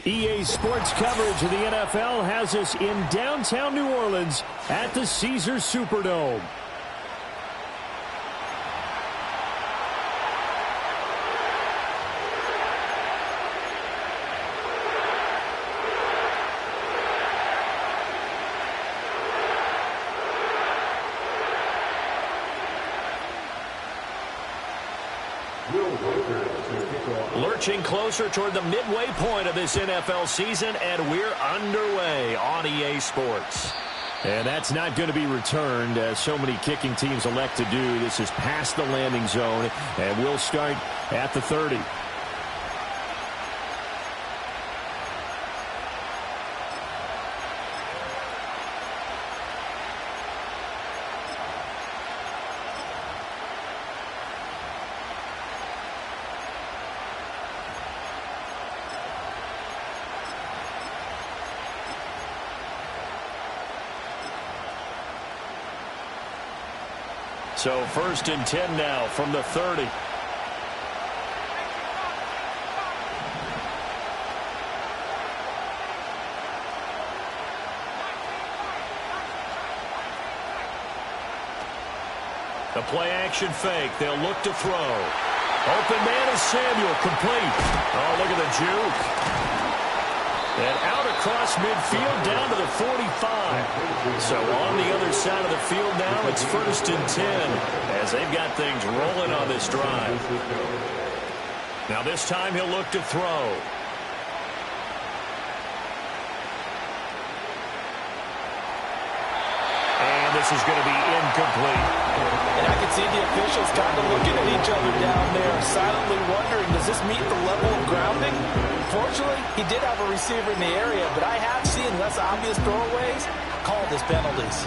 EA Sports coverage of the NFL has us in downtown New Orleans at the Caesars Superdome. Lurching closer toward the midway point of this NFL season, and we're underway on EA Sports. And that's not going to be returned, as so many kicking teams elect to do. This is past the landing zone, and we'll start at the 30. So 1st and 10 now from the 30. The play action fake. They'll look to throw. Open man is Samuel. Complete. Oh, look at the juke. And out across midfield down to the 45. So on the other side of the field now, it's 1st and 10 as they've got things rolling on this drive. Now this time he'll look to throw. And this is going to be incomplete. And I can see the officials kind of looking at each other down there, silently wondering, does this meet the level of grounding? Fortunately, he did have a receiver in the area, but I have seen less obvious throwaways called as penalties.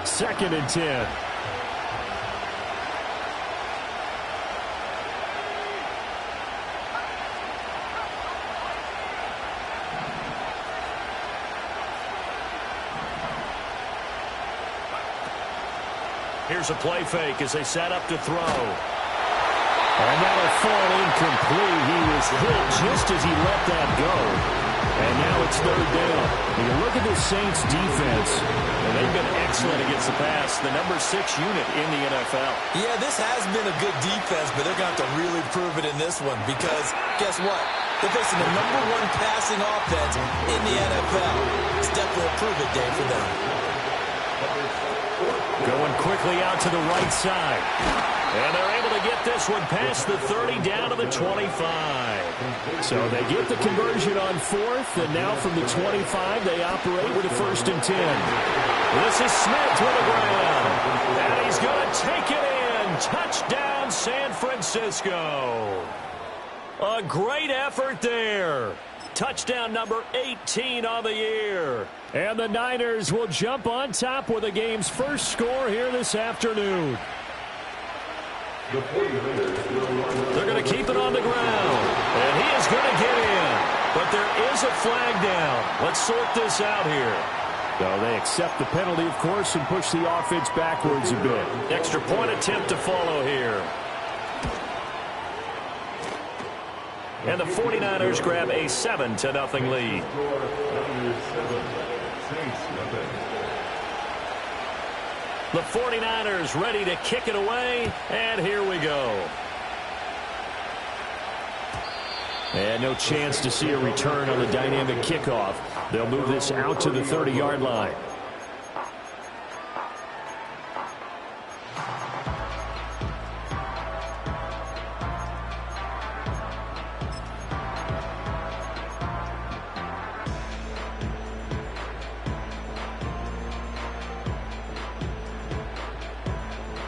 2nd and 10. Here's a play fake as they set up to throw. And that'll fall incomplete. He was hit just as he let that go. And now it's 3rd down. You look at the Saints defense, and they've been excellent against the pass. The number 6 unit in the NFL. Yeah, this has been a good defense, but they're going to have to really prove it in this one because guess what? They're facing the number 1 passing offense in the NFL. It's definitely a prove-it day for them. Going quickly out to the right side. And they're able to get this one past the 30 down to the 25. So they get the conversion on 4th, and now from the 25 they operate with a 1st and 10. This is Smith with the ground. And he's going to take it in. Touchdown San Francisco. A great effort there. Touchdown number 18 on the year. And the Niners will jump on top with the game's first score here this afternoon. They're going to keep it on the ground. And he is going to get in. But there is a flag down. Let's sort this out here. So they accept the penalty, of course, and push the offense backwards a bit. Extra point attempt to follow here. And the 49ers grab a 7-0 lead. The 49ers ready to kick it away, and here we go. And no chance to see a return on the dynamic kickoff. They'll move this out to the 30-yard line.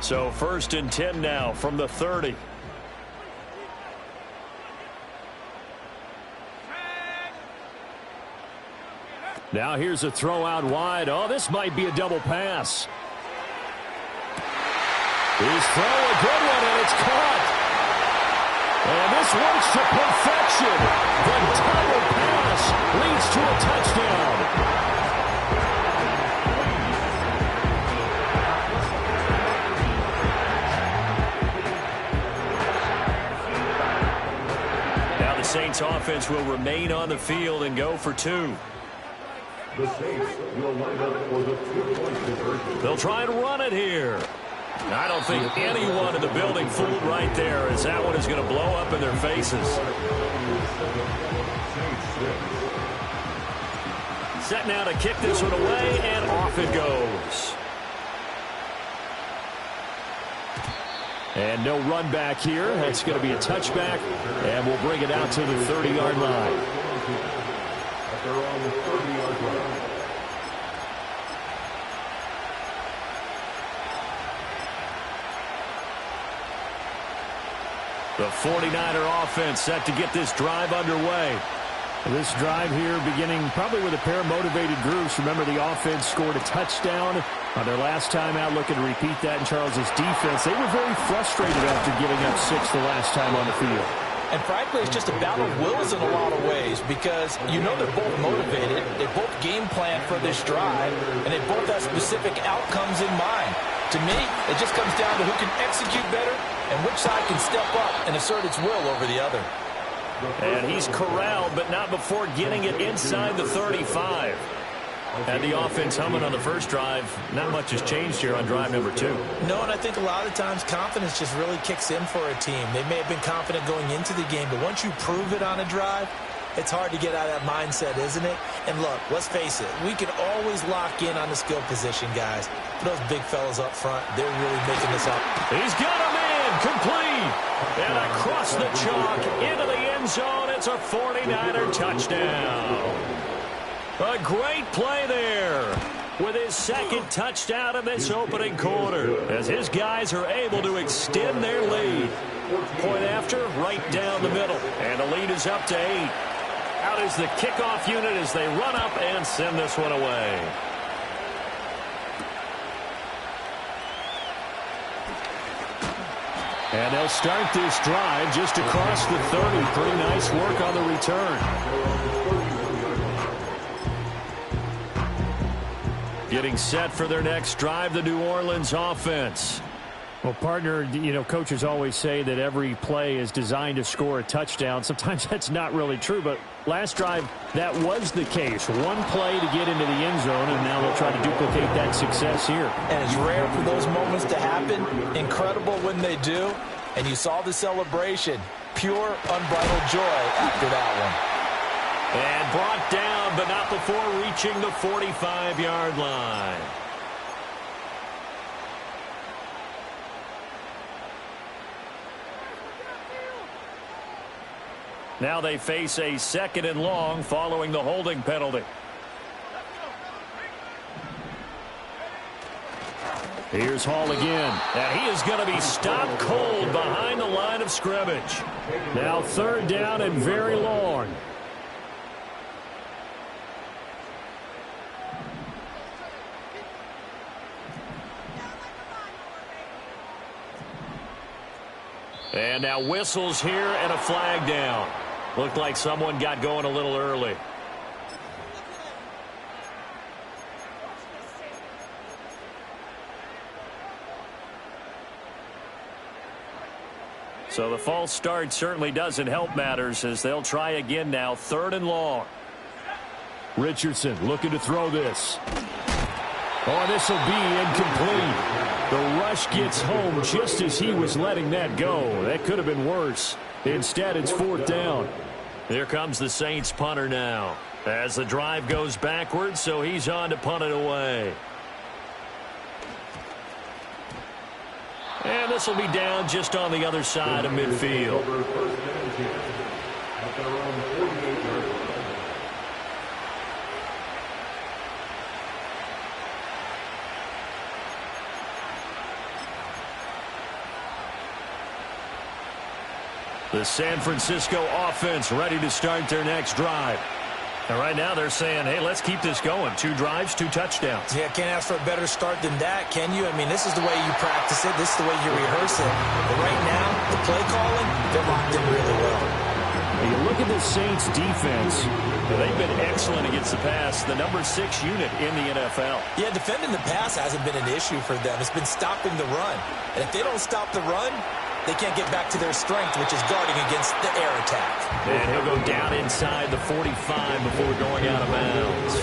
So 1st and 10 now from the 30. Now here's a throw out wide. Oh, this might be a double pass. His throw, a good one, and it's caught. And this works to perfection. The double pass leads to a touchdown. Saints offense will remain on the field and go for two. The Saints will line up for the two-point conversion. They'll try and run it here. I don't think anyone in the building fooled right there, as that one is going to blow up in their faces. Set now to kick this one away, and off it goes. And no run back here. It's going to be a touchback, and we'll bring it out to the 30-yard line. They're on the 30-yard line. The 49er offense set to get this drive underway. This drive here beginning probably with a pair of motivated groups. Remember, the offense scored a touchdown on their last time out, looking to repeat that in Charles's defense. They were very frustrated after giving up 6 the last time on the field. And frankly, it's just a battle of wills in a lot of ways, because you know they're both motivated, they both game plan for this drive, and they both have specific outcomes in mind. To me, it just comes down to who can execute better and which side can step up and assert its will over the other. And he's corralled, but not before getting it inside the 35. And the offense humming on the first drive. Not much has changed here on drive number 2. No, and I think a lot of times confidence just really kicks in for a team. They may have been confident going into the game, but once you prove it on a drive, it's hard to get out of that mindset, isn't it? And look, let's face it, we can always lock in on the skill position, guys. But those big fellas up front, they're really making this up. He's got a man, complete. And across the chalk, into the end zone. It's a 49er touchdown. A great play there with his second touchdown in this opening quarter, as his guys are able to extend their lead. Point after, right down the middle. And the lead is up to 8. Out is the kickoff unit as they run up and send this one away. And they'll start this drive just across the 30. Pretty nice work on the return. Getting set for their next drive, the New Orleans offense. Well, partner, you know, coaches always say that every play is designed to score a touchdown. Sometimes that's not really true, but last drive, that was the case. One play to get into the end zone, and now they'll try to duplicate that success here. And it's rare for those moments to happen. Incredible when they do. And you saw the celebration. Pure, unbridled joy after that one. And brought down, but not before reaching the 45-yard line. Now they face a 2nd and long following the holding penalty. Here's Hall again, and he is going to be stopped cold behind the line of scrimmage. Now 3rd down and very long. And now whistles here and a flag down. Looked like someone got going a little early. So the false start certainly doesn't help matters, as they'll try again now, 3rd and long. Richardson looking to throw this. Oh, this will be incomplete. The rush gets home just as he was letting that go. That could have been worse. Instead, it's 4th down. Here comes the Saints punter now, as the drive goes backwards, so he's on to punt it away. And this will be down just on the other side of midfield. The San Francisco offense ready to start their next drive. And right now they're saying, hey, let's keep this going. 2 drives, 2 touchdowns. Yeah, can't ask for a better start than that, can you? I mean, this is the way you practice it. This is the way you rehearse it. But right now, the play calling, they're locked in really well. When you look at the Saints defense, they've been excellent against the pass. The number 6 unit in the NFL. Yeah, defending the pass hasn't been an issue for them. It's been stopping the run. And if they don't stop the run, they can't get back to their strength, which is guarding against the air attack. And he'll go down inside the 45 before going out of bounds.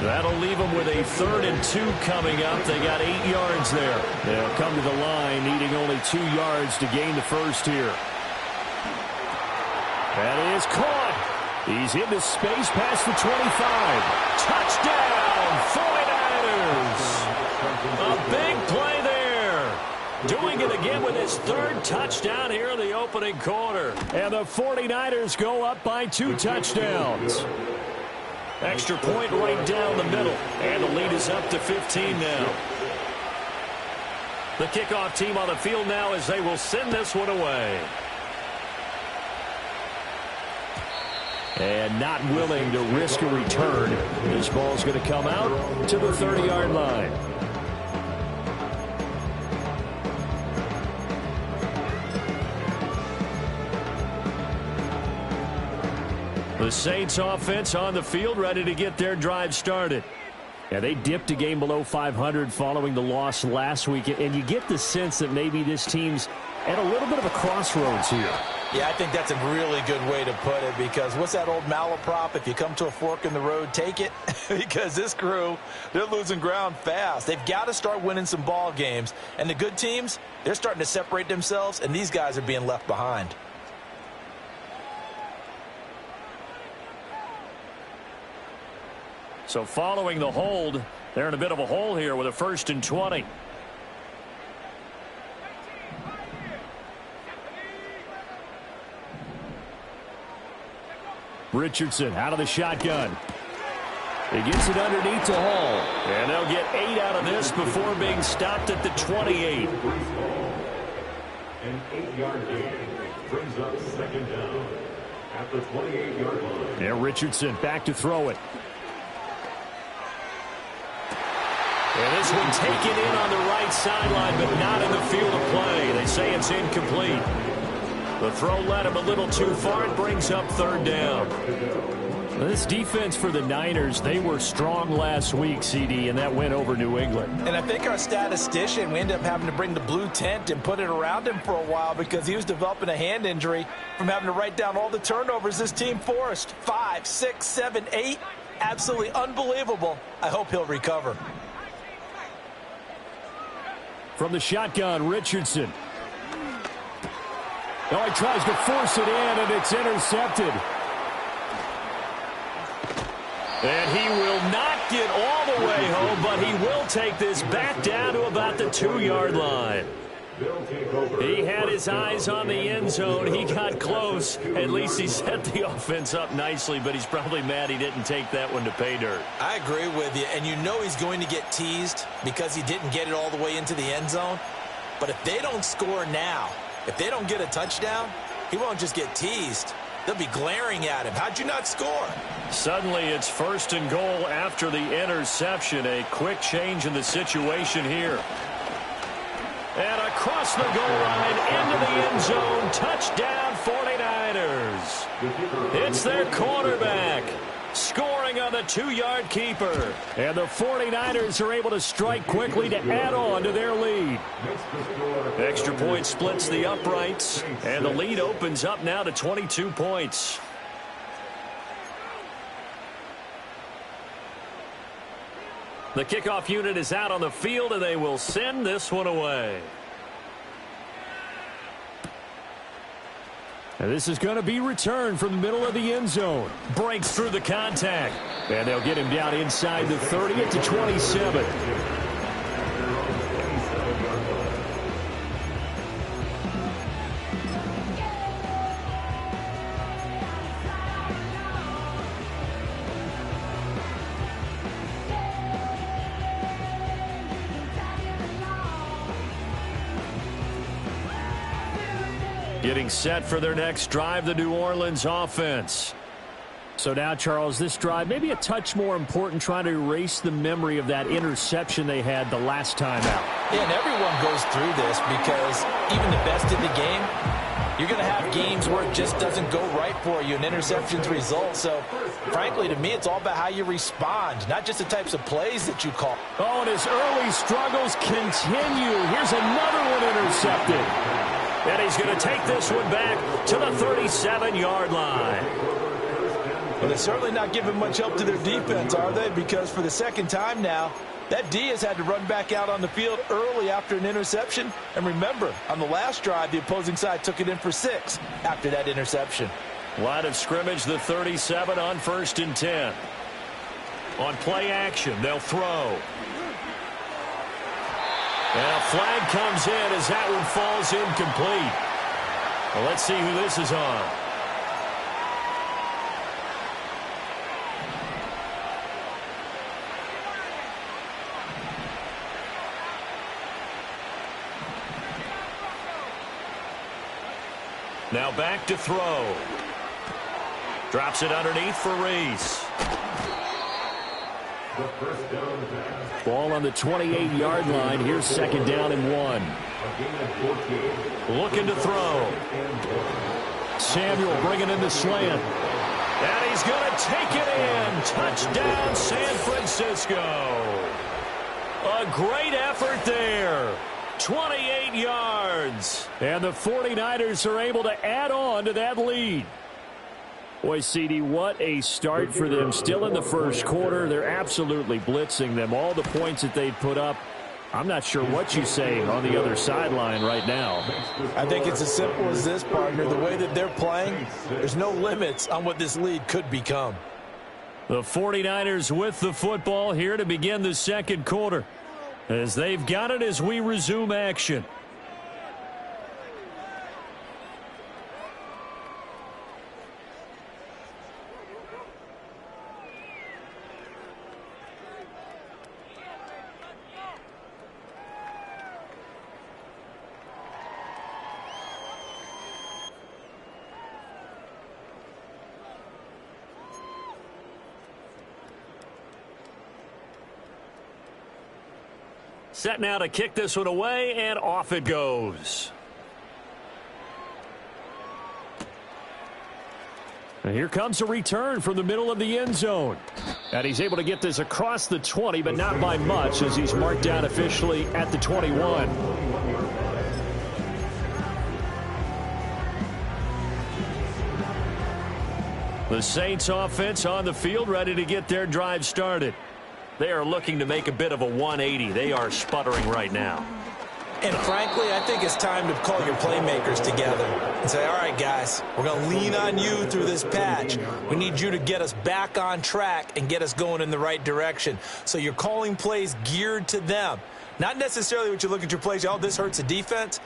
That'll leave them with a 3rd and 2 coming up. They got 8 yards there. They'll come to the line, needing only 2 yards to gain the first here. That is caught. He's into space past the 25. Touchdown, 49ers. A big play there. Doing it again with his 3rd touchdown here in the opening quarter. And the 49ers go up by 2 touchdowns. Extra point right down the middle. And the lead is up to 15 now. The kickoff team on the field now as they will send this one away. And not willing to risk a return. This ball's going to come out to the 30-yard line. The Saints offense on the field, ready to get their drive started. Yeah, they dipped a game below 500 following the loss last week, and you get the sense that maybe this team's at a little bit of a crossroads here. Yeah, I think that's a really good way to put it, because what's that old malaprop? If you come to a fork in the road, take it. Because this crew, they're losing ground fast. They've got to start winning some ball games. And the good teams, they're starting to separate themselves, and these guys are being left behind. So following the hold, they're in a bit of a hole here with a 1st and 20. Richardson out of the shotgun. He gets it underneath to Hall. And they'll get 8 out of this before being stopped at the 28. An 8-yard gain brings up 2nd down at the 28-yard line. And Richardson back to throw it. And this one taken in on the right sideline, but not in the field of play. They say it's incomplete. The throw led him a little too far. It brings up 3rd down. This defense for the Niners, they were strong last week, CD, and that went over New England. And I think our statistician, we ended up having to bring the blue tent and put it around him for a while because he was developing a hand injury from having to write down all the turnovers this team forced. 5, 6, 7, 8. Absolutely unbelievable. I hope he'll recover. From the shotgun, Richardson. Oh, he tries to force it in, and it's intercepted. And he will not get all the way home, but he will take this back down to about the 2-yard line. He had his eyes on the end zone. He got close. At least he set the offense up nicely, but he's probably mad he didn't take that one to pay dirt. I agree with you, and you know he's going to get teased because he didn't get it all the way into the end zone. But if they don't score now, if they don't get a touchdown, he won't just get teased. They'll be glaring at him. How'd you not score? Suddenly it's 1st and goal after the interception. A quick change in the situation here. And across the goal line, into the end zone, touchdown 49ers. It's their quarterback scoring on the 2-yard keeper. And the 49ers are able to strike quickly to add on to their lead. Extra point splits the uprights, and the lead opens up now to 22 points. The kickoff unit is out on the field, and they will send this one away. And this is going to be returned from the middle of the end zone. Breaks through the contact. And they'll get him down inside the 30 at the 27. Getting set for their next drive, the New Orleans offense. So now, Charles, this drive maybe a touch more important, trying to erase the memory of that interception they had the last time out. Yeah, and everyone goes through this because even the best in the game, you're going to have games where it just doesn't go right for you, and interceptions result. So, frankly, to me, it's all about how you respond, not just the types of plays that you call. Oh, and his early struggles continue. Here's another one intercepted. And he's going to take this one back to the 37-yard line. Well, they're certainly not giving much help to their defense, are they? Because for the second time now, that D has had to run back out on the field early after an interception. And remember, on the last drive, the opposing side took it in for 6 after that interception. Line of scrimmage, the 37 on 1st and 10. On play action, they'll throw. And a flag comes in as that one falls incomplete. Well, let's see who this is on. Now back to throw. Drops it underneath for Reese. The first down pass. Ball on the 28-yard line. Here's 2nd down and 1. Looking to throw. Samuel bringing in the slant. And he's going to take it in. Touchdown, San Francisco. A great effort there. 28 yards. And the 49ers are able to add on to that lead. Boy, CD, what a start for them. Still in the first quarter. They're absolutely blitzing them. All the points that they've put up, I'm not sure what you say on the other sideline right now. I think it's as simple as this, partner. The way that they're playing, there's no limits on what this lead could become. The 49ers with the football here to begin the second quarter, as they've got it as we resume action. Set now to kick this one away, and off it goes. And here comes a return from the middle of the end zone. And he's able to get this across the 20, but not by much, as he's marked down officially at the 21. The Saints offense on the field, ready to get their drive started. They are looking to make a bit of a 180. They are sputtering right now. And frankly, I think it's time to call your playmakers together and say, all right, guys, we're going to lean on you through this patch. We need you to get us back on track and get us going in the right direction. So you're calling plays geared to them. Not necessarily what you look at your plays, oh, this hurts the defense.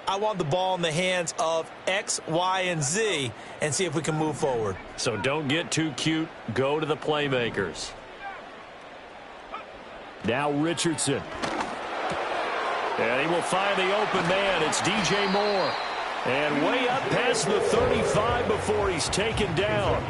I want the ball in the hands of X, Y, and Z and see if we can move forward. So don't get too cute. Go to the playmakers. Now Richardson. And he will find the open man. It's DJ Moore. And way up past the 35 before he's taken down.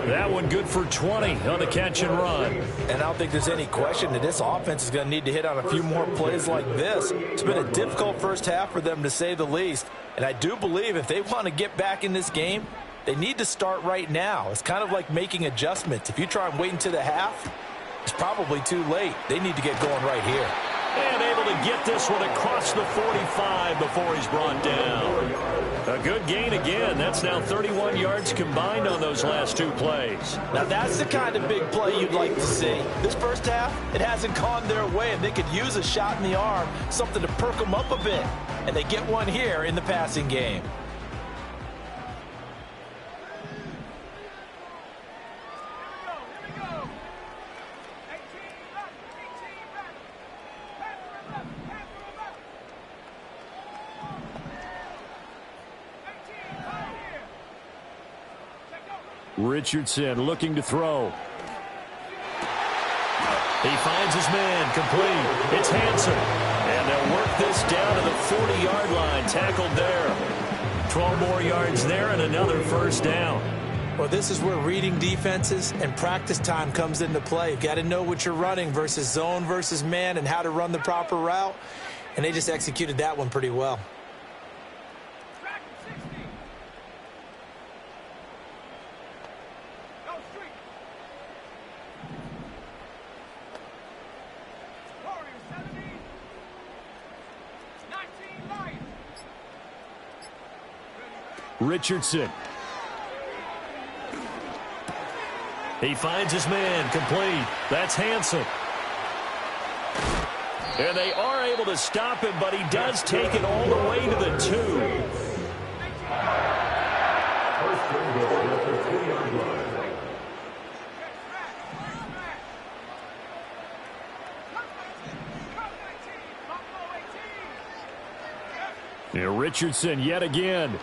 That one good for 20 on the catch and run. And I don't think there's any question that this offense is going to need to hit on a few more plays like this. It's been a difficult first half for them, to say the least. And I do believe if they want to get back in this game, they need to start right now. It's kind of like making adjustments. If you try and wait until the half, it's probably too late. They need to get going right here. And able to get this one across the 45 before he's brought down. A good gain again. That's now 31 yards combined on those last two plays. Now that's the kind of big play you'd like to see. This first half, it hasn't gone their way, and they could use a shot in the arm, something to perk them up a bit. And they get one here in the passing game. Richardson looking to throw. He finds his man, complete. It's Hanson. And they'll work this down to the 40-yard line. Tackled there. 12 more yards there and another first down. Well, this is where reading defenses and practice time comes into play. You've got to know what you're running versus zone versus man and how to run the proper route. And they just executed that one pretty well. Richardson. He finds his man, complete. That's Hansen. And they are able to stop him, but he does take it all the way to the 2. First and goal at the 2-yard line. Yeah, Richardson yet again.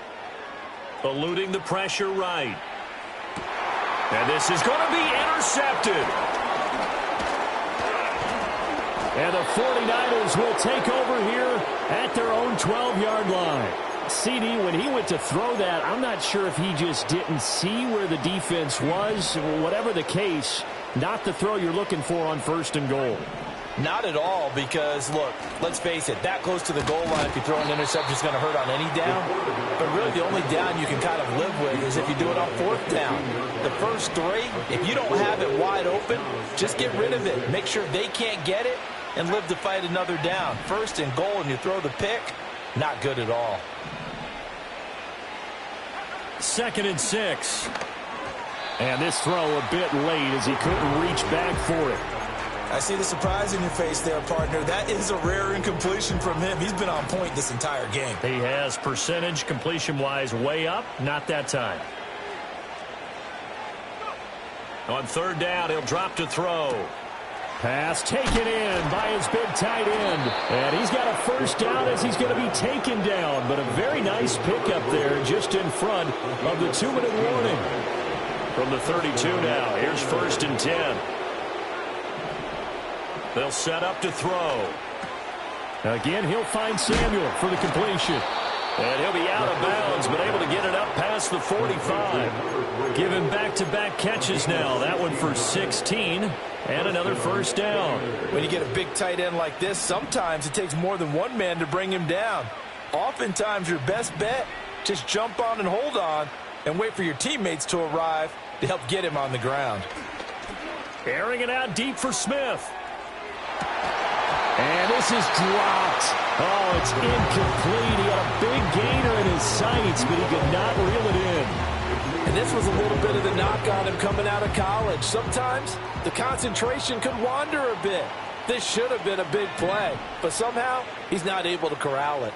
Eluding the pressure right. And this is going to be intercepted. And the 49ers will take over here at their own 12-yard line. CD, when he went to throw that, I'm not sure if he just didn't see where the defense was. Whatever the case, not the throw you're looking for on 1st and goal. Not at all, because, look, let's face it, that close to the goal line, if you throw an interception, is going to hurt on any down. But really, the only down you can kind of live with is if you do it on 4th down. The first 3, if you don't have it wide open, just get rid of it. Make sure they can't get it and live to fight another down. 1st and goal, and you throw the pick, not good at all. 2nd and 6. And this throw a bit late as he couldn't reach back for it. I see the surprise in your face there, partner. That is a rare incompletion from him. He's been on point this entire game. He has percentage completion-wise way up. Not that time. On 3rd down, he'll drop to throw. Pass taken in by his big tight end. And he's got a 1st down as he's going to be taken down. But a very nice pickup there just in front of the 2-minute warning. From the 32 now, here's 1st and 10. They'll set up to throw. Again, he'll find Samuel for the completion. And he'll be out of bounds, but able to get it up past the 45. Give him back-to-back catches now. That one for 16 and another 1st down. When you get a big tight end like this, sometimes it takes more than one man to bring him down. Oftentimes, your best bet, just jump on and hold on and wait for your teammates to arrive to help get him on the ground. Airing it out deep for Smith. And this is dropped. Oh, it's incomplete. He had a big gainer in his sights, but he could not reel it in. And this was a little bit of the knock on him coming out of college. Sometimes the concentration could wander a bit. This should have been a big play, but somehow he's not able to corral it.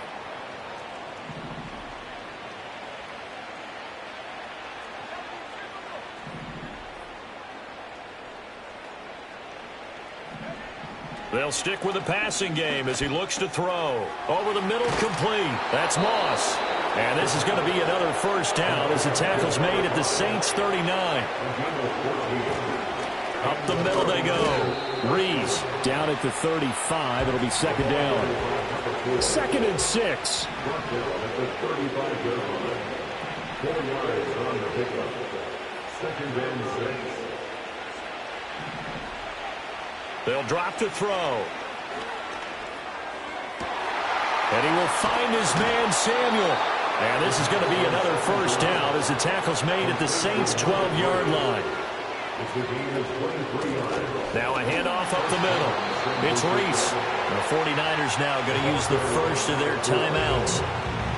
They'll stick with the passing game as he looks to throw. Over the middle, complete. That's Moss. And this is going to be another 1st down as the tackle's made at the Saints 39. Up the middle they go. Reese down at the 35. It'll be 2nd down. 2nd and 6. 4 yards on the pickup. 2nd and 6. They'll drop to throw. And he will find his man, Samuel. And this is going to be another 1st down as the tackle's made at the Saints' 12-yard line. Now a handoff up the middle. It's Reese. The 49ers now going to use the first of their timeouts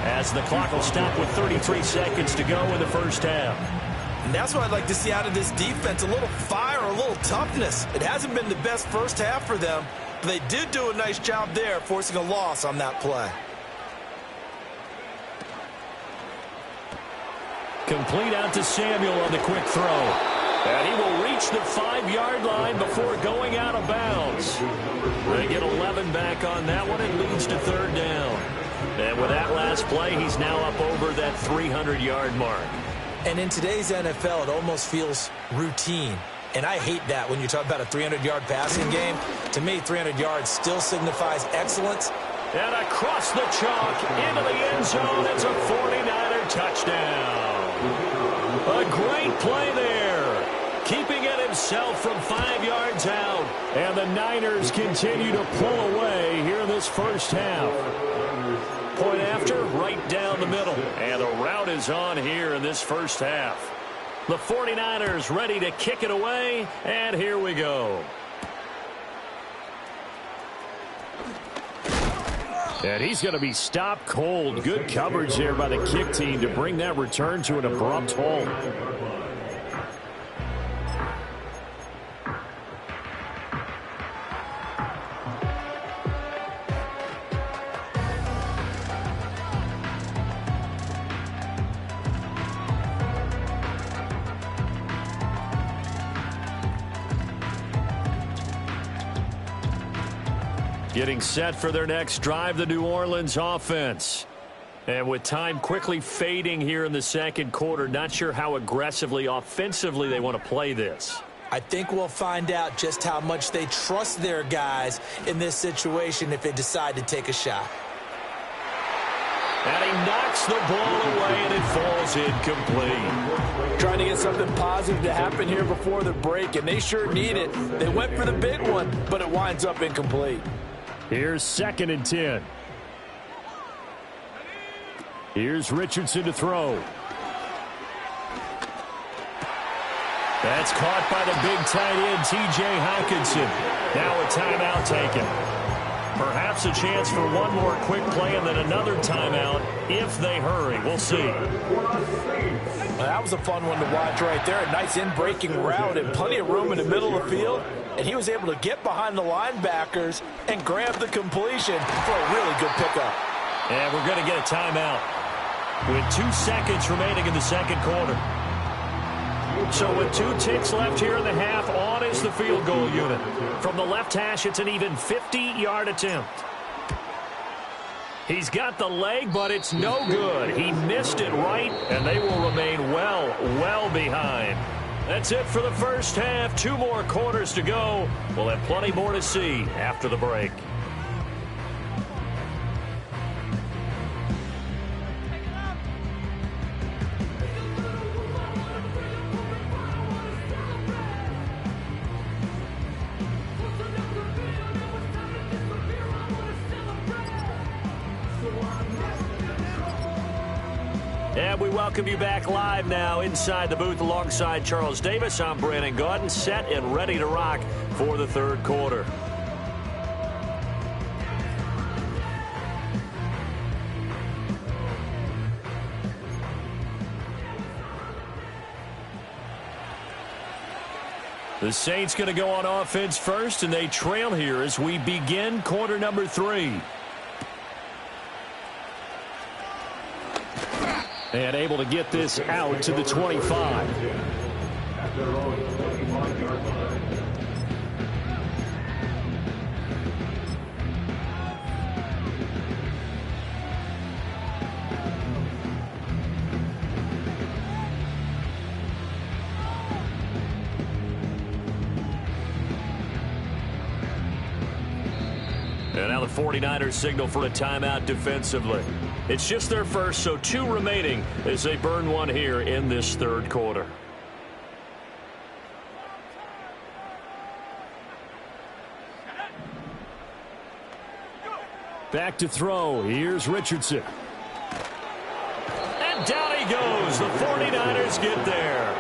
as the clock will stop with 33 seconds to go in the 1st half. And that's what I'd like to see out of this defense, a little fire, a little toughness. It hasn't been the best 1st half for them, but they did do a nice job there, forcing a loss on that play. Complete out to Samuel on the quick throw. And he will reach the 5-yard line before going out of bounds. They get 11 back on that one. It leads to 3rd down. And with that last play, he's now up over that 300-yard mark. And in today's NFL, it almost feels routine. And I hate that when you talk about a 300-yard passing game. To me, 300 yards still signifies excellence. And across the chalk into the end zone, it's a 49er touchdown. A great play there. Keeping it himself from 5 yards out. And the Niners continue to pull away here in this 1st half. Point after, right down the middle. And the route is on here in this 1st half. The 49ers ready to kick it away, and here we go. And he's going to be stopped cold. Good coverage there by the kick team to bring that return to an abrupt halt. Getting set for their next drive, the New Orleans offense. And with time quickly fading here in the second quarter, not sure how aggressively, offensively they want to play this. I think we'll find out just how much they trust their guys in this situation if they decide to take a shot. And he knocks the ball away, and it falls incomplete. Trying to get something positive to happen here before the break, and they sure need it. They went for the big one, but it winds up incomplete. Here's 2nd and 10. Here's Richardson to throw. That's caught by the big tight end, T.J. Hockenson. Now a timeout taken. Perhaps a chance for one more quick play and then another timeout if they hurry. We'll see. Well, that was a fun one to watch right there. A nice in-breaking route and plenty of room in the middle of the field. And he was able to get behind the linebackers and grab the completion for a really good pickup. And we're going to get a timeout with 2 seconds remaining in the second quarter. So with 2 ticks left here in the half, on is the field goal unit. From the left hash, it's an even 50-yard attempt. He's got the leg, but it's no good. He missed it right, and they will remain well behind. That's it for the first half. 2 more quarters to go. We'll have plenty more to see after the break. And we welcome you back live now inside the booth alongside Charles Davis. I'm Brandon Gaudin, set and ready to rock for the third quarter. The Saints going to go on offense first, and they trail here as we begin quarter number 3. And able to get this out to the 25. And now the 49ers signal for a timeout defensively. It's just their first, so 2 remaining as they burn one here in this third quarter. Back to throw. Here's Richardson. And down he goes. The 49ers get there.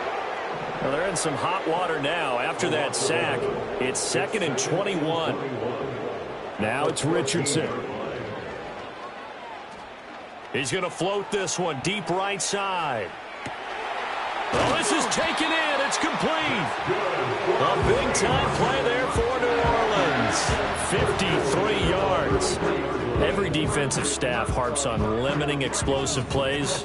Well, they're in some hot water now after that sack. It's 2nd and 21. Now it's Richardson. He's going to float this one deep right side. Well, this is taken in. It's complete. A big-time play there for New Orleans. 53 yards. Every defensive staff harps on limiting explosive plays.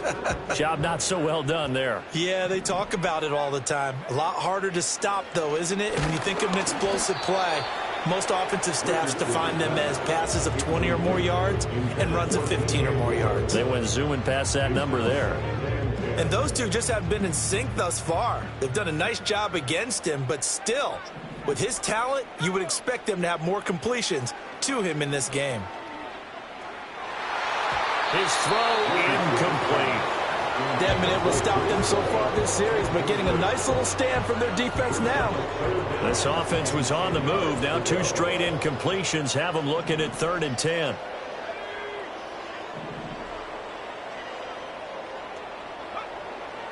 Job not so well done there. Yeah, they talk about it all the time. A lot harder to stop, though, isn't it? And when you think of an explosive play, most offensive staffs define them as passes of 20 or more yards and runs of 15 or more yards. They went zooming past that number there. And those two just haven't been in sync thus far. They've done a nice job against him, but still, with his talent, you would expect them to have more completions to him in this game. His throw incomplete. They haven't been able to stop them so far this series, but getting a nice little stand from their defense now. This offense was on the move. Now 2 straight incompletions have them looking at 3rd and 10.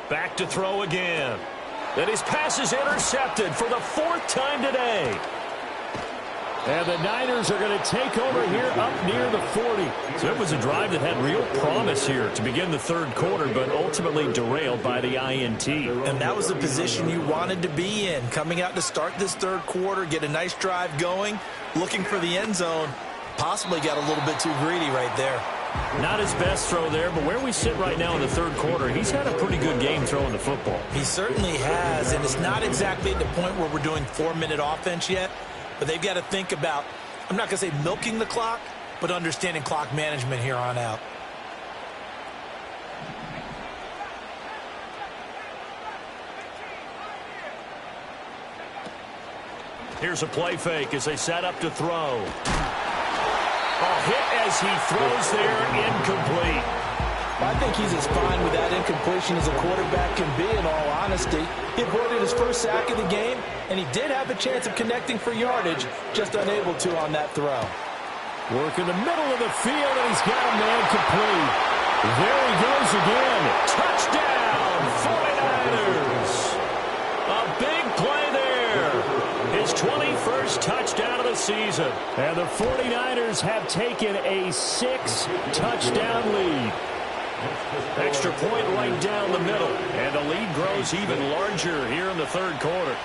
Back to throw again. And his pass is intercepted for the 4th time today. And the Niners are going to take over here up near the 40. So it was a drive that had real promise here to begin the third quarter, but ultimately derailed by the INT. And that was the position you wanted to be in. Coming out to start this third quarter, get a nice drive going, looking for the end zone. Possibly got a little bit too greedy right there. Not his best throw there, but where we sit right now in the third quarter, he's had a pretty good game throwing the football. He certainly has, and it's not exactly at the point where we're doing 4-minute offense yet. But they've got to think about, I'm not going to say milking the clock, but understanding clock management here on out. Here's a play fake as they set up to throw. A hit as he throws there, incomplete. I think he's as fine with that incompletion as a quarterback can be, in all honesty. He avoided his first sack of the game, and he did have a chance of connecting for yardage, just unable to on that throw. Work in the middle of the field, and he's got a man complete. There he goes again. Touchdown, 49ers. A big play there. His 21st touchdown of the season. And the 49ers have taken a 6-touchdown lead. Extra point right down the middle. And the lead grows even larger here in the third quarter.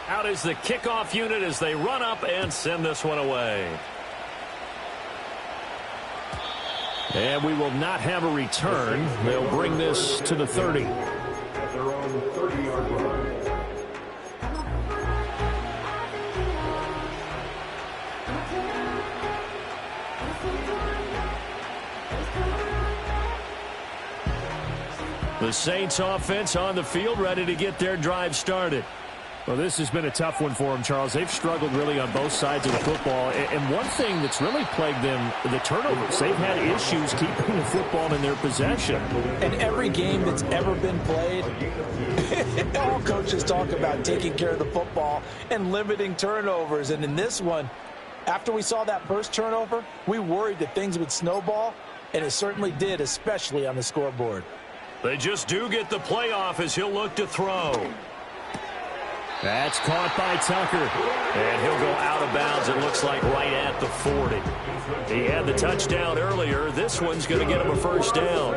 Out is the kickoff unit as they run up and send this one away. And we will not have a return. They'll bring this to the 30. At their own 30-yard line. The Saints offense on the field, ready to get their drive started. Well, this has been a tough one for them, Charles. They've struggled really on both sides of the football. And one thing that's really plagued them, the turnovers. They've had issues keeping the football in their possession. And every game that's ever been played, all coaches talk about taking care of the football and limiting turnovers. And in this one, after we saw that first turnover, we worried that things would snowball, and it certainly did, especially on the scoreboard. They just do get the playoff as he'll look to throw. That's caught by Tucker. And he'll go out of bounds, it looks like, right at the 40. He had the touchdown earlier. This one's going to get him a first down.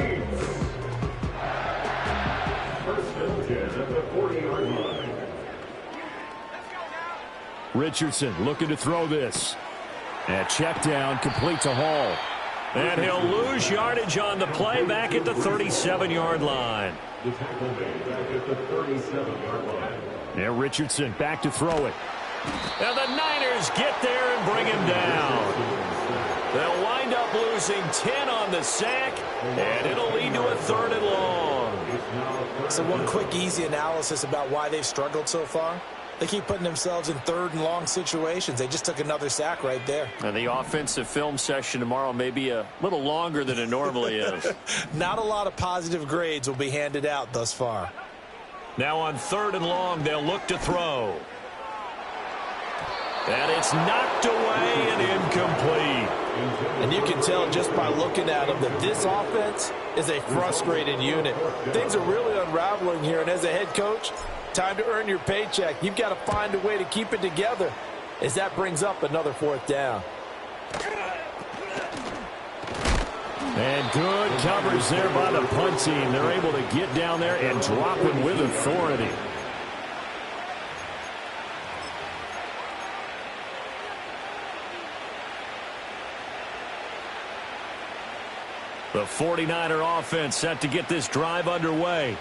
First and 10 at the 40-yard line. Richardson looking to throw this. And check down, complete to Hall. And he'll lose yardage on the play back at the 37-yard line. The tackle made back at the 37-yard line. And Richardson back to throw it. And the Niners get there and bring him down. They'll wind up losing 10 on the sack, and it'll lead to a 3rd and long. So one quick, easy analysis about why they've struggled so far. They keep putting themselves in 3rd and long situations. They just took another sack right there. And the offensive film session tomorrow may be a little longer than it normally is. Not a lot of positive grades will be handed out thus far. Now on 3rd and long, they'll look to throw. And it's knocked away and incomplete. And you can tell just by looking at them that this offense is a frustrated unit. Things are really unraveling here, and as a head coach, time to earn your paycheck. You've got to find a way to keep it together as that brings up another 4th down. And good coverage there by the punt team. They're able to get down there and drop it with authority. The 49er offense set to get this drive underway.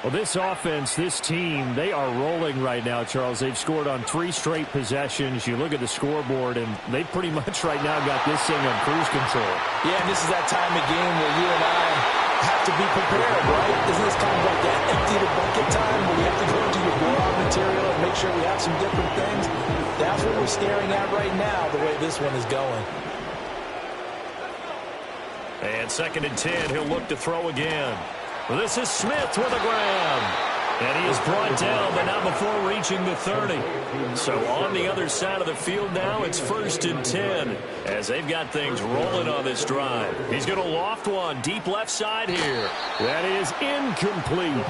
Well, this offense, this team, they are rolling right now, Charles. They've scored on 3 straight possessions. You look at the scoreboard, and they pretty much right now got this thing on cruise control. Yeah, and this is that time of game where you and I have to be prepared, right? Isn't this kind of like that empty the bucket time where you have to go into your blowout material and make sure we have some different things? That's what we're staring at right now, the way this one is going. And 2nd and 10, he'll look to throw again. Well, this is Smith with a grab. And he is brought down, but not before reaching the 30. So on the other side of the field now, it's 1st and 10 as they've got things rolling on this drive. He's going to loft one deep left side here. That is incomplete.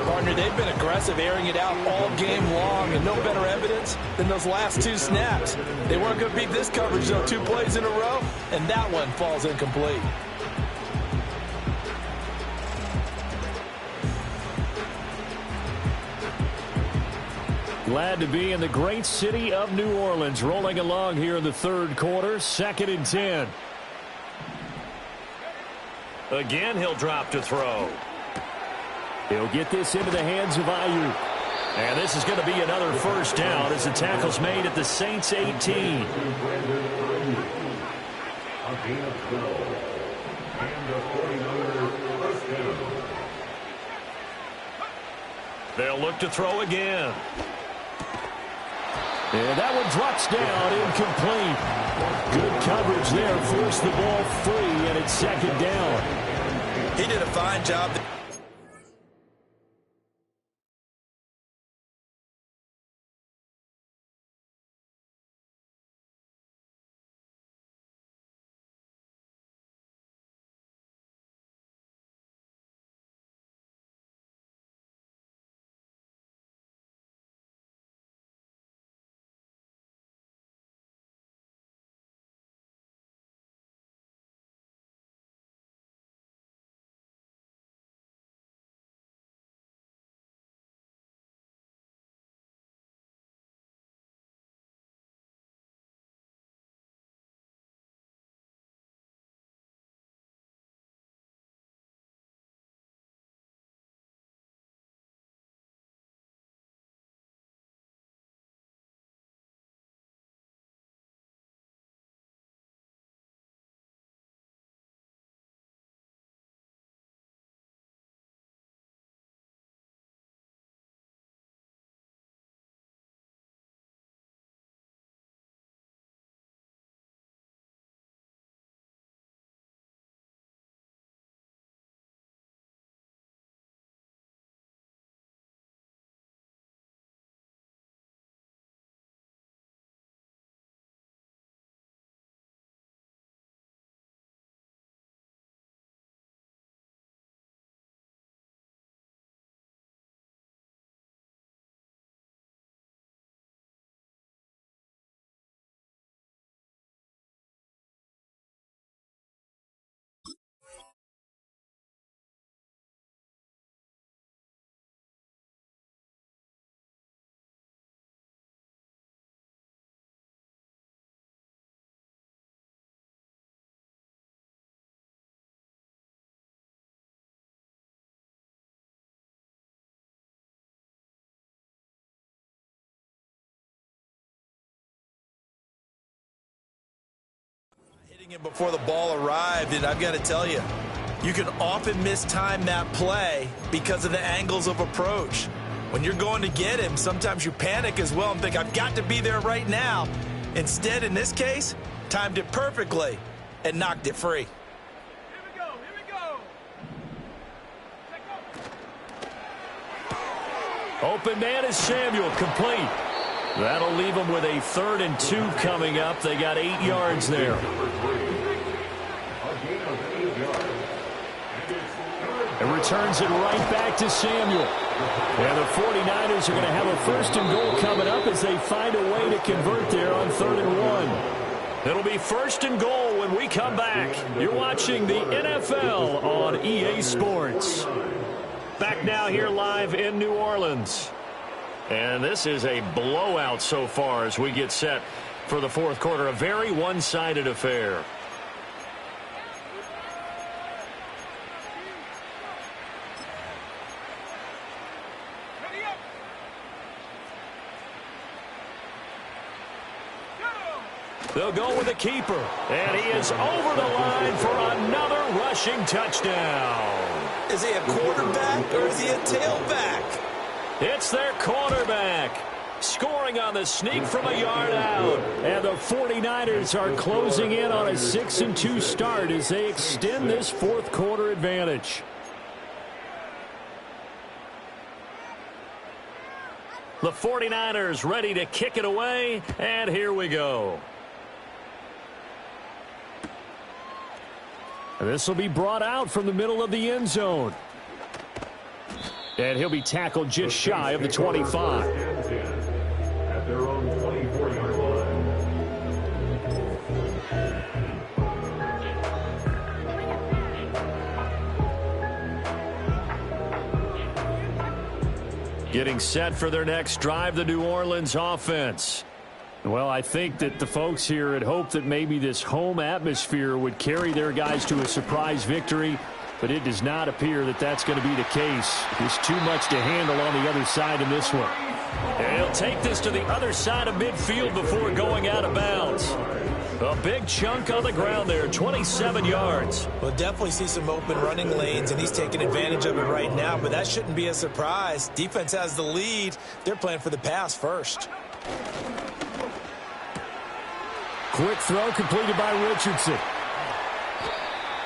Partner, they've been aggressive, airing it out all game long, and no better evidence than those last 2 snaps. They weren't going to beat this coverage, though, 2 plays in a row, and that one falls incomplete. Glad to be in the great city of New Orleans, rolling along here in the 3rd quarter, 2nd and 10. Again, he'll drop to throw. He'll get this into the hands of Ayuk. And this is going to be another 1st down as the tackle's made at the Saints 18. A gain of 12. And the 49ers first down. They'll look to throw again. And that one drops down, incomplete. Good coverage there, forced the ball free, and it's 2nd down. He did a fine job. Him before the ball arrived, and I've got to tell you, you can often mistime that play because of the angles of approach. When you're going to get him, sometimes you panic as well and think, I've got to be there right now. Instead, in this case, timed it perfectly and knocked it free. Here we go. Open man is Samuel, complete. That'll leave them with a 3rd and 2 coming up. They got 8 yards there. And returns it right back to Samuel. And the 49ers are going to have a 1st and goal coming up as they find a way to convert there on 3rd and 1. It'll be 1st and goal when we come back. You're watching the NFL on EA Sports. Back now here live in New Orleans. And this is a blowout so far as we get set for the 4th quarter. A very one-sided affair. They'll go with the keeper. And he is over the line for another rushing touchdown. Is he a quarterback or is he a tailback? It's their quarterback, scoring on the sneak from a yard out. And the 49ers are closing in on a 6-2 start as they extend this 4th quarter advantage. The 49ers ready to kick it away, and here we go. This will be brought out from the middle of the end zone. And he'll be tackled just shy of the 25. At their own 24-yard line. Getting set for their next drive, the New Orleans offense. Well, I think that the folks here had hoped that maybe this home atmosphere would carry their guys to a surprise victory, but it does not appear that that's going to be the case. There's too much to handle on the other side in this one. And he'll take this to the other side of midfield before going out of bounds. A big chunk on the ground there, 27 yards. We'll definitely see some open running lanes, and he's taking advantage of it right now, but that shouldn't be a surprise. Defense has the lead. They're playing for the pass first. Quick throw completed by Richardson.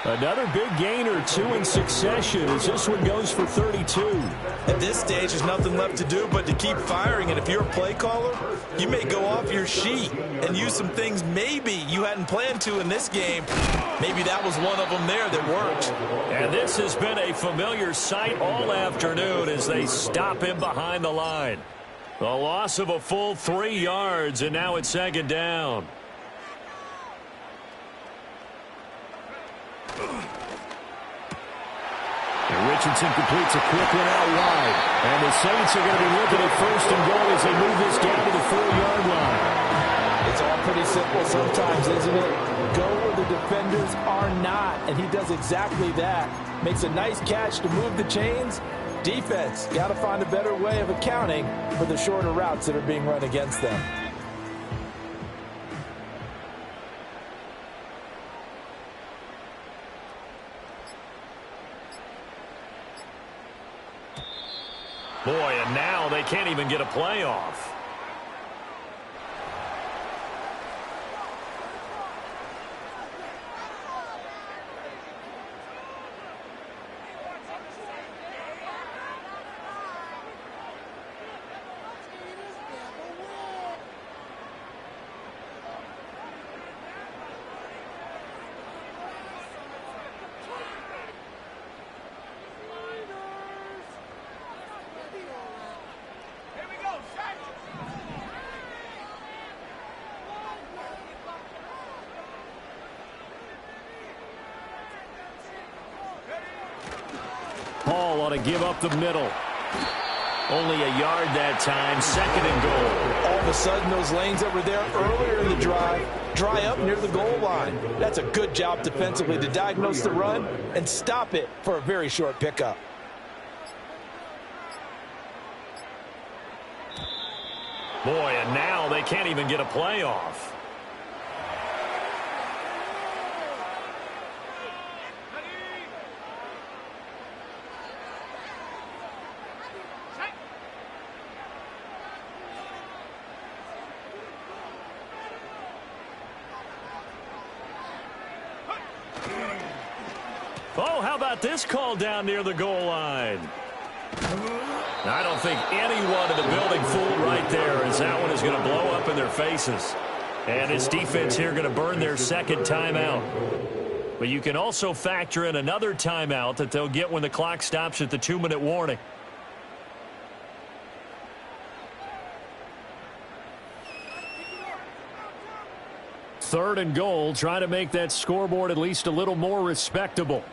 Another big gain or two in succession as this one goes for 32. At this stage, there's nothing left to do but to keep firing. And if you're a play caller, you may go off your sheet and use some things maybe you hadn't planned to in this game. Maybe that was one of them there that worked. And this has been a familiar sight all afternoon as they stop him behind the line. The loss of a full 3 yards, and now it's second down. And Richardson completes a quick one out wide. And the Saints are going to be looking at first and goal as they move this down to the 4-yard line. It's all pretty simple sometimes, isn't it? Go where the defenders are not, and he does exactly that. Makes a nice catch to move the chains. Defense, got to find a better way of accounting for the shorter routes that are being run against them. Boy, and now they can't even get a playoff. Paul ought to give up the middle. Only a yard that time, second and goal. All of a sudden, those lanes that were there earlier in the drive dry up near the goal line. That's a good job defensively to diagnose the run and stop it for a very short pickup. Boy, and now they can't even get a playoff. Oh, how about this call down near the goal line? I don't think anyone in the building fooled right there, as that one is going to blow up in their faces. And this defense here going to burn their second timeout. But you can also factor in another timeout that they'll get when the clock stops at the 2-minute warning. Third and goal, trying to make that scoreboard at least a little more respectable.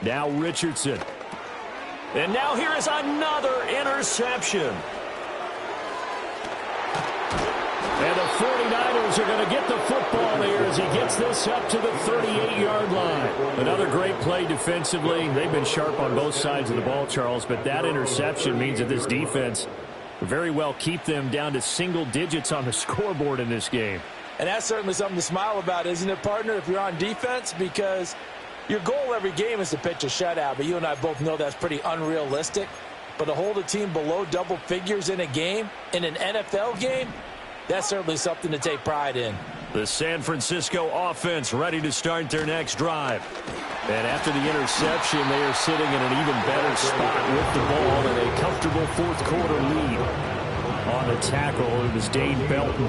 Now Richardson. And now here is another interception. And the 49ers are going to get the football here as he gets this up to the 38-yard line. Another great play defensively. They've been sharp on both sides of the ball, Charles, but that interception means that this defense very well keep them down to single digits on the scoreboard in this game. And that's certainly something to smile about, isn't it, partner, if you're on defense? Because your goal every game is to pitch a shutout, but you and I both know that's pretty unrealistic. But to hold a team below double figures in a game, in an NFL game, That's certainly something to take pride in. The San Francisco offense ready to start their next drive. And after the interception, they are sitting in an even better spot with the ball and a comfortable fourth quarter lead. On the tackle, it was Dane Belton.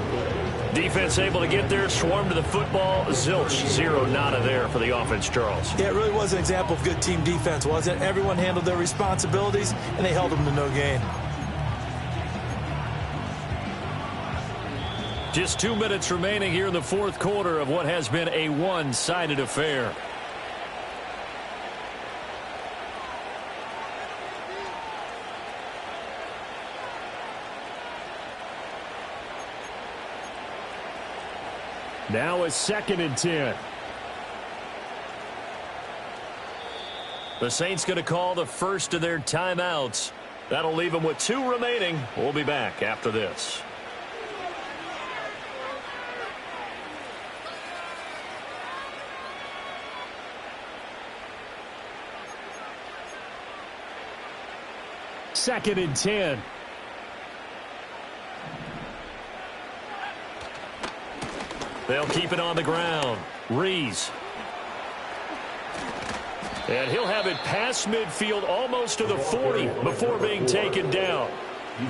Defense able to get there, swarm to the football. Zilch, 0 nada there for the offense, Charles. Yeah, it really was an example of good team defense, wasn't it? Everyone handled their responsibilities, and they held them to no gain. Just 2 minutes remaining here in the fourth quarter of what has been a one-sided affair. Now a 2nd and 10. The Saints going to call the first of their timeouts. That'll leave them with 2 remaining. We'll be back after this. Second and 10. They'll keep it on the ground. Rees. And he'll have it past midfield almost to the 40 before being taken down.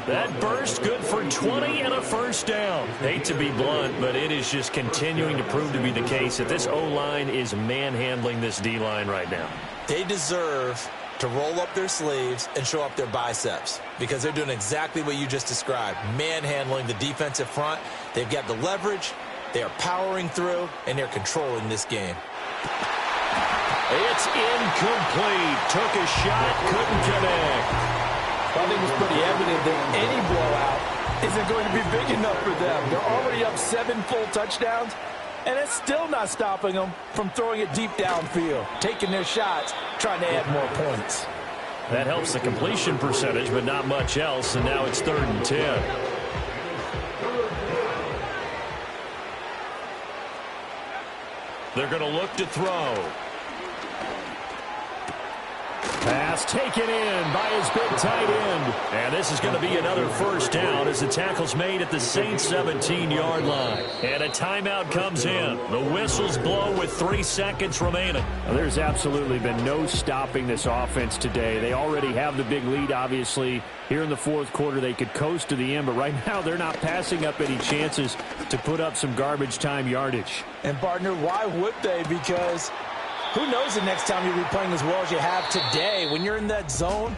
That burst good for 20 and a first down. Hate to be blunt, but it is just continuing to prove to be the case that this O-line is manhandling this D-line right now. They deserve to roll up their sleeves and show up their biceps because they're doing exactly what you just described, manhandling the defensive front. They've got the leverage. They are powering through, and they're controlling this game. It's incomplete. Took a shot, couldn't connect. I think it's pretty evident that any blowout isn't going to be big enough for them. They're already up 7 full touchdowns, and it's still not stopping them from throwing it deep downfield, taking their shots, trying to add more points. That helps the completion percentage, but not much else, and now it's 3rd and 10. They're going to look to throw. Pass taken in by his big tight end. And this is going to be another first down as the tackle's made at the Saints' 17-yard line. And a timeout comes in. The whistles blow with 3 seconds remaining. Well, there's absolutely been no stopping this offense today. They already have the big lead, obviously. Here in the fourth quarter, they could coast to the end, but right now they're not passing up any chances to put up some garbage time yardage. And, partner, why would they? Because who knows the next time you'll be playing as well as you have today. When you're in that zone,